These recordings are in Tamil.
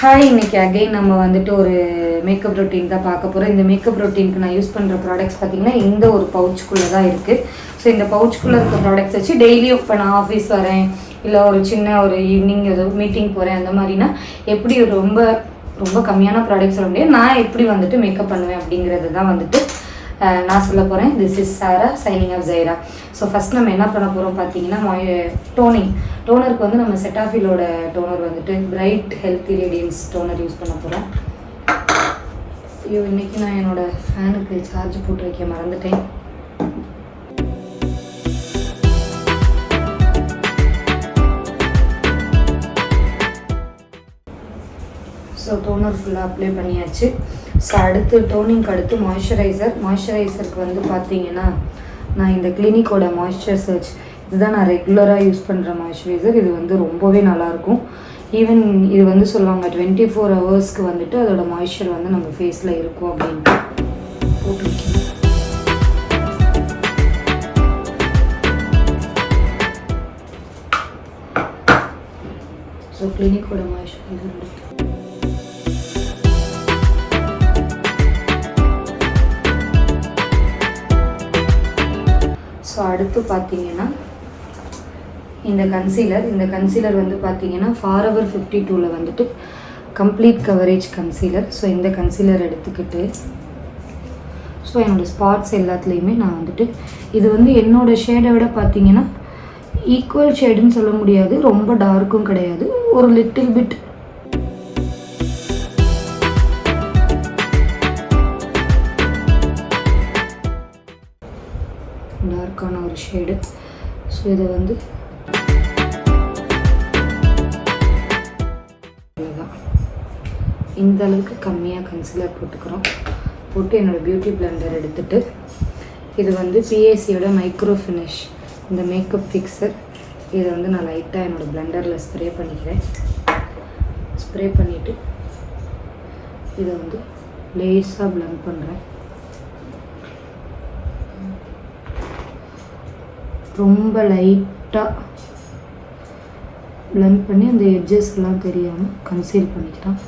ஹாய், இன்னைக்கு அகைன் நம்ம வந்துட்டு ஒரு மேக்கப் ரொட்டீன் தான் பார்க்க போகிறோம். இந்த மேக்கப் ரொட்டீனுக்கு நான் யூஸ் பண்ணுற ப்ராடக்ட்ஸ் பார்த்திங்கன்னா இந்த ஒரு பவுச்சுக்குள்ளே தான் இருக்குது. ஸோ இந்த பவுச்சுக்குள்ளே இருக்க ப்ராடக்ட்ஸ் வச்சு டெய்லியும் இப்போ நான் ஆஃபீஸ் வரேன், இல்லை ஒரு சின்ன ஒரு ஈவினிங் ஏதோ மீட்டிங் போகிறேன், அந்த மாதிரினா எப்படி ரொம்ப ரொம்ப கம்மியான ப்ராடக்ட்ஸ் சொல்ல முடியாது, நான் எப்படி வந்துட்டு மேக்கப் பண்ணுவேன் அப்படிங்கிறது தான் வந்துட்டு நான் சொல்ல போகிறேன். This is Sara shining of Zaira. So first நம்ம என்ன பண்ண போகிறோம் பார்த்தீங்கன்னா, டோனருக்கு வந்து நம்ம செட்டாஃபிலோட டோனர் வந்துட்டு bright healthy radiance toner use பண்ண போகிறோம். ஐயோ, இன்றைக்கி நான் என்னோடய ஃபேனுக்கு சார்ஜ் போட்டு வைக்க மறந்துட்டேன். ஸோ டோனர் ஃபுல்லாக அப்ளை பண்ணியாச்சு. ஸோ அடுத்து டோனிங்க்கு அடுத்து மாய்ஸ்சரைசருக்கு வந்து பார்த்தீங்கன்னா நான் இந்த கிளினிக்கோட மாய்ஸ்சர் சர்ச் இதுதான் நான் ரெகுலராக யூஸ் பண்ணுற மாய்ஸ்சரைசர். இது வந்து ரொம்பவே நல்லாயிருக்கும். ஈவன் இது வந்து சொல்லுவாங்க 24 ஹவர்ஸ்க்கு வந்துட்டு அதோட மாய்ஸ்சர் வந்து நம்ம ஃபேஸில் இருக்கும் அப்படின்ட்டு போட்டுருக்கேன். ஸோ கிளினிக்கோட மாய்ஸ்சரைசர் எடுத்து ஸோ அடுத்து பார்த்தீங்கன்னா இந்த கன்சீலர் வந்து பார்த்தீங்கன்னா ஃபாரெவர் 52ல் வந்துட்டு கம்ப்ளீட் கவரேஜ் கன்சீலர். ஸோ இந்த கன்சீலர் எடுத்துக்கிட்டு ஸோ என்னோடய ஸ்பாட்ஸ் எல்லாத்துலேயுமே நான் வந்துட்டு இது வந்து என்னோடய ஷேடை விட பார்த்தீங்கன்னா ஈக்குவல் ஷேடுன்னு சொல்ல முடியாது, ரொம்ப டார்க்கும் கிடையாது, ஒரு லிட்டில் பிட் டார்க்கான ஒரு ஷேடு. ஸோ இதை வந்து அவ்வளோதான், இந்த அளவுக்கு கம்மியாக கன்சீலர் போட்டு என்னோடய பியூட்டி பிளெண்டர் எடுத்துகிட்டு இது வந்து பிஏசியோட மைக்ரோ ஃபினிஷ் இந்த மேக்கப் ஃபிக்ஸர், இதை வந்து நான் லைட்டாக என்னோடய பிளெண்டரில் ஸ்ப்ரே பண்ணிக்கிறேன். ஸ்ப்ரே பண்ணிவிட்டு இதை வந்து லேஸாக பிளெண்ட் பண்ணுறேன். ரொம்ப லைட்டாக பிளெண்ட் பண்ணி அந்த எட்ஜஸ் எல்லாம் தெரியாமல் கன்சீல் பண்ணிக்கலாம்.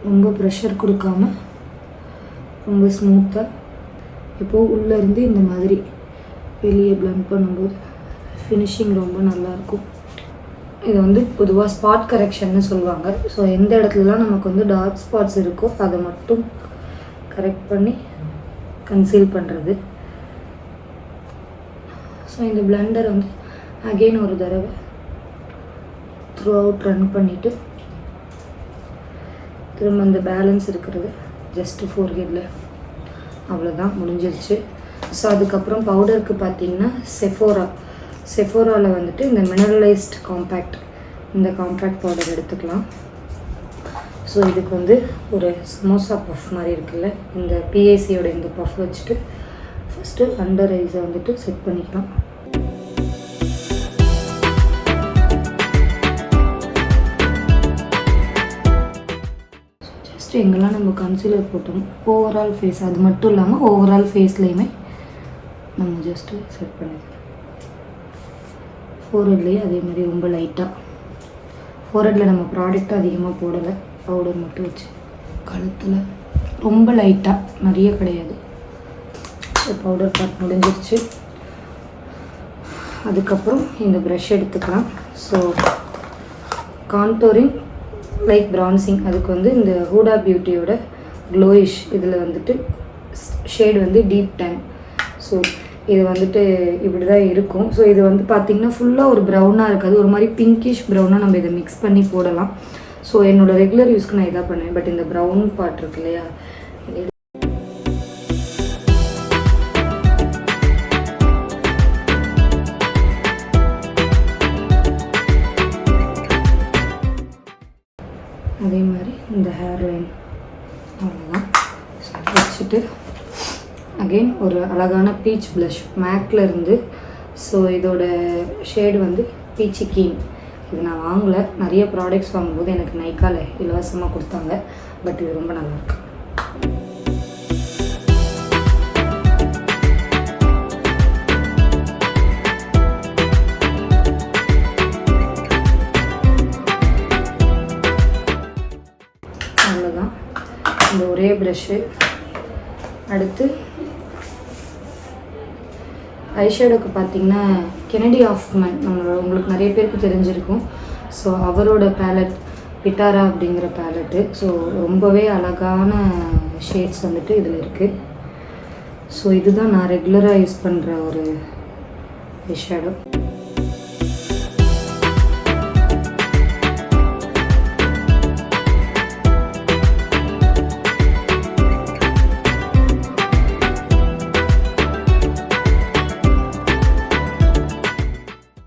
ரொம்ப ப்ரெஷர் கொடுக்காம ரொம்ப ஸ்மூத்தாக இப்போது உள்ளேருந்து இந்த மாதிரி வெளியே பிளெண்ட் பண்ணும்போது ஃபினிஷிங் ரொம்ப நல்லாயிருக்கும். இது வந்து பொதுவாக ஸ்பாட் கரெக்ஷன்னு சொல்லுவாங்க. ஸோ எந்த இடத்துலலாம் நமக்கு வந்து டார்க் ஸ்பாட்ஸ் இருக்கோ அதை மட்டும் கரெக்ட் பண்ணி கன்சீல் பண்ணுறது. ஸோ இந்த பிளெண்டர் வந்து அகெயின் ஒரு தடவை த்ரூ அவுட் ரன் பண்ணிவிட்டு திரும்ப அந்த பேலன்ஸ் இருக்கிறது ஜஸ்ட்டு ஃபோர்ஹெட்டில் அவ்வளோதான், முடிஞ்சிருச்சு. ஸோ அதுக்கப்புறம் பவுடருக்கு பார்த்திங்கன்னா செஃபோராவில் வந்துட்டு இந்த மினரலைஸ்ட் காம்பேக்ட் இந்த காம்பேக்ட் பவுடர் எடுத்துக்கலாம். ஸோ இதுக்கு வந்து ஒரு சமோசா பஃப் மாதிரி இருக்குல்ல, இந்த பிஏசியோட இந்த பஃப் வச்சுட்டு ஃபஸ்ட்டு அண்டர் ஐஸை வந்துட்டு செட் பண்ணிக்கலாம். ஜஸ்ட் எங்கெல்லாம் நம்ம கன்சீலர் போட்டோம் ஓவரால் ஃபேஸ், அது மட்டும் இல்லாமல் ஓவரால் ஃபேஸ்லேயுமே நம்ம ஜஸ்ட்டு செட் பண்ணிக்கலாம். ஃபோர்ஹெட்லேயே அதே மாதிரி ரொம்ப லைட்டாக, ஃபோர்ஹெட்டில் நம்ம ப்ராடக்ட் அதிகமாக போடலை, பவுடர் மட்டும் வச்சு கழுத்தில் ரொம்ப லைட்டாக, நிறைய கிடையாது. பவுடர் பார்ட் முடிஞ்சிருச்சு. அதுக்கப்புறம் இந்த ப்ரஷ் எடுத்துக்கலாம். ஸோ கான்டோரிங் லைக் பிரான்சிங், அதுக்கு வந்து இந்த ஹூடா பியூட்டியோட க்ளோயிஷ் இதில் வந்துட்டு ஷேட் வந்து டீப் டேன். ஸோ இது வந்துட்டு இப்படி தான் இருக்கும். ஸோ இது வந்து பார்த்திங்கன்னா ஃபுல்லாக ஒரு ப்ரௌனாக இருக்காது, ஒரு மாதிரி பிங்கிஷ் ப்ரௌனாக நம்ம இதை மிக்ஸ் பண்ணி போடலாம். ஸோ என்னோடய ரெகுலர் யூஸ்க்கு நான் இதாக பண்ணுவேன். பட் இந்த ப்ரௌன் பார்ட் இருக்கு இல்லையா, அதே மாதிரி இந்த ஹேர் லைன் அவ்வளோதான் வச்சுட்டு அகெயின் ஒரு அழகான பீச் ப்ளஷ் மேக்கில் இருந்து. ஸோ இதோட ஷேடு வந்து பீச்சி கீன். இது நான் வாங்கலை, நிறைய ப்ராடக்ட்ஸ் வாங்கும்போது எனக்கு நைக்காவில் இலவசமாக கொடுத்தாங்க. பட் இது ரொம்ப நல்லாயிருக்கு. ப்ரஷ்ஷு. அடுத்து ஐஷேடோக்கு பார்த்திங்கன்னா கெனடி ஆஃப்மேன் உங்களுக்கு நிறைய பேருக்கு தெரிஞ்சிருக்கும். ஸோ அவரோட பேலட் பிட்டாரா அப்படிங்கிற பேலட்டு. ஸோ ரொம்பவே அழகான ஷேட்ஸ் வந்துட்டு இதில் இருக்குது. ஸோ இதுதான் நான் ரெகுலராக யூஸ் பண்ணுற ஒரு ஐஷேடோ.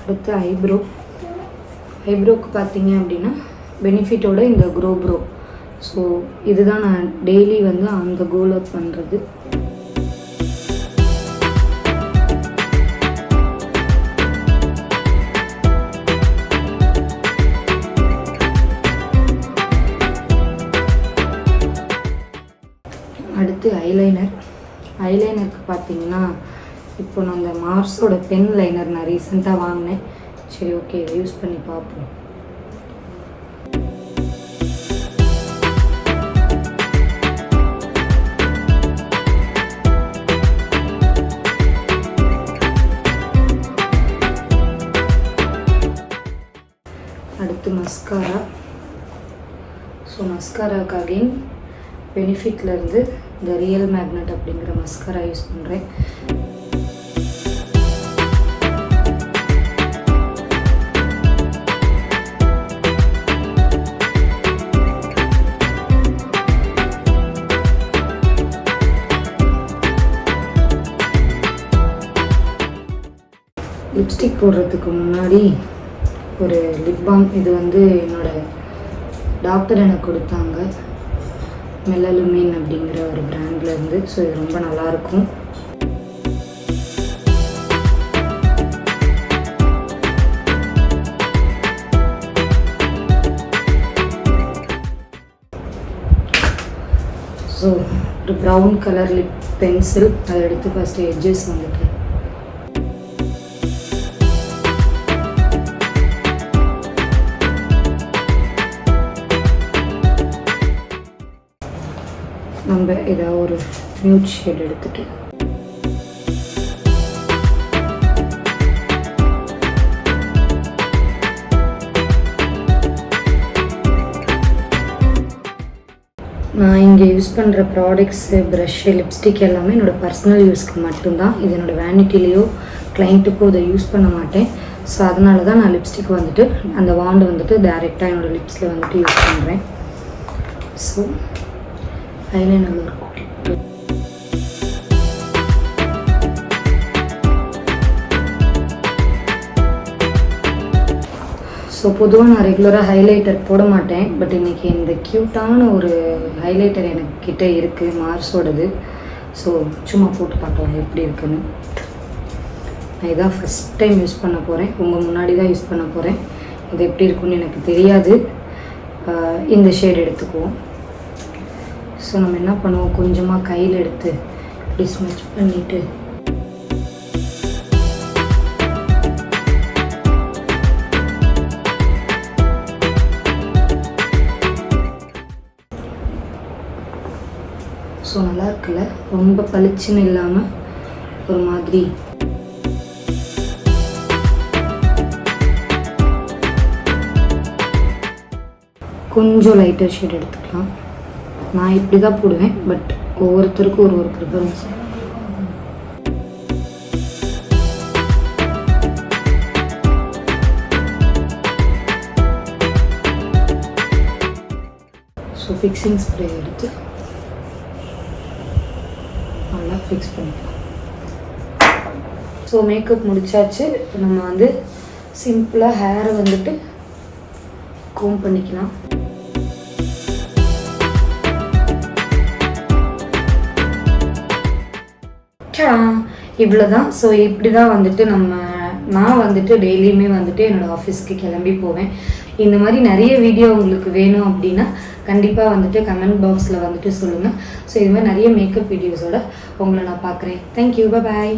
அடுத்து ஐப்ரோக்கு பார்த்தீங்க அப்படின்னா பெனிஃபிட்டோட இந்த க்ரோ ப்ரோ. ஸோ இதுதான் நான் டெய்லி வந்து அந்த கோல் அப் பண்ணுறது. அடுத்து ஐலைனருக்கு பார்த்தீங்கன்னா இப்போ நான் அந்த மார்ஸோட பென் லைனர் நான் ரீசெண்டாக வாங்கினேன். சரி, ஓகே, இதை யூஸ் பண்ணி பார்ப்போம். அடுத்து மஸ்காரா. ஸோ மஸ்காராக்கு அகெயின் பெனிஃபிட்லேருந்து இந்த ரியல் மேக்னெட் அப்படிங்கிற மஸ்காரா யூஸ் பண்ணுறேன். லிப்ஸ்டிக் போடுறதுக்கு முன்னாடி ஒரு லிப் பாம். இது வந்து என்னோடய டாக்டர் எனக்கு கொடுத்தாங்க, மெலலுமின் அப்படிங்கிற ஒரு பிராண்ட்லேருந்து. ஸோ இது ரொம்ப நல்லாயிருக்கும். ஸோ ஒரு ப்ரௌன் கலர் லிப் பென்சில் அதை எடுத்து ஃபஸ்ட்டு எட்ஜஸ் வந்துட்டு நம்ம ஏதாவது ஒரு நியூட் ஷேட் எடுத்துட்டு நான் இங்கே யூஸ் பண்ணுற ப்ராடக்ட்ஸு, ப்ரஷ்ஷு, லிப்ஸ்டிக் எல்லாமே என்னோடய பர்சனல் யூஸ்க்கு மட்டும்தான். இது என்னோடய வேனிட்டிலேயோ கிளைண்ட்டுக்கோ இதை யூஸ் பண்ண மாட்டேன். ஸோ அதனால தான் நான் லிப்ஸ்டிக் வந்துட்டு அந்த வாண்டு வந்துட்டு டைரெக்டாக என்னோடய லிப்ஸில் வந்துட்டு யூஸ் பண்ணுறேன். ஸோ ஐலைனர் இருக்கும். ஸோ பொதுவாக நான் ரெகுலராக ஹைலைட்டர் போட மாட்டேன். பட் இன்றைக்கி இந்த க்யூட்டான ஒரு ஹைலைட்டர் எனக்கிட்ட இருக்குது, மார்ஸோடது. ஸோ சும்மா போட்டு பார்க்கலாம் எப்படி இருக்குன்னு. நான் இதான் ஃபஸ்ட் டைம் யூஸ் பண்ண போகிறேன், உங்கள் முன்னாடி தான் யூஸ் பண்ண போகிறேன். இது எப்படி இருக்குன்னு எனக்கு தெரியாது. இந்த ஷேட் எடுத்துக்குவோம். ஸோ நம்ம என்ன பண்ணுவோம், கொஞ்சமாக கையில் எடுத்து இப்படி ஸ்மெச் பண்ணிவிட்டு ஸோ நல்லா இருக்குல்ல, ரொம்ப பளிச்சுன்னு இல்லாமல் ஒரு மாதிரி கொஞ்சம் லைட்டர் ஷேட் எடுத்துக்கலாம். நான் இப்படி தான் போடுவேன், பட் ஒவ்வொருத்தருக்கும் ஒரு ப்ரிஃபரன்ஸ். ஸோ ஃபிக்ஸிங் ஸ்ப்ரே எடுத்து நல்லா ஃபிக்ஸ் பண்ணிக்கலாம். ஸோ மேக்கப் முடிச்சாச்சு. இப்போ நம்ம வந்து சிம்பிளாக ஹேரை வந்துட்டு கோம் பண்ணிக்கலாம். இவ்வளோதான். ஸோ இப்படி தான் வந்துட்டு நான் வந்துட்டு டெய்லியுமே வந்துட்டு என்னோடய ஆஃபீஸ்க்கு கிளம்பி போவேன். இந்த மாதிரி நிறைய வீடியோ உங்களுக்கு வேணும் அப்படின்னா கண்டிப்பாக வந்துட்டு கமெண்ட் பாக்ஸில் வந்துட்டு சொல்லுங்கள். ஸோ இது மாதிரி நிறைய மேக்கப் வீடியோஸோட உங்களை நான் பார்க்குறேன். தேங்க்யூ, பாய்.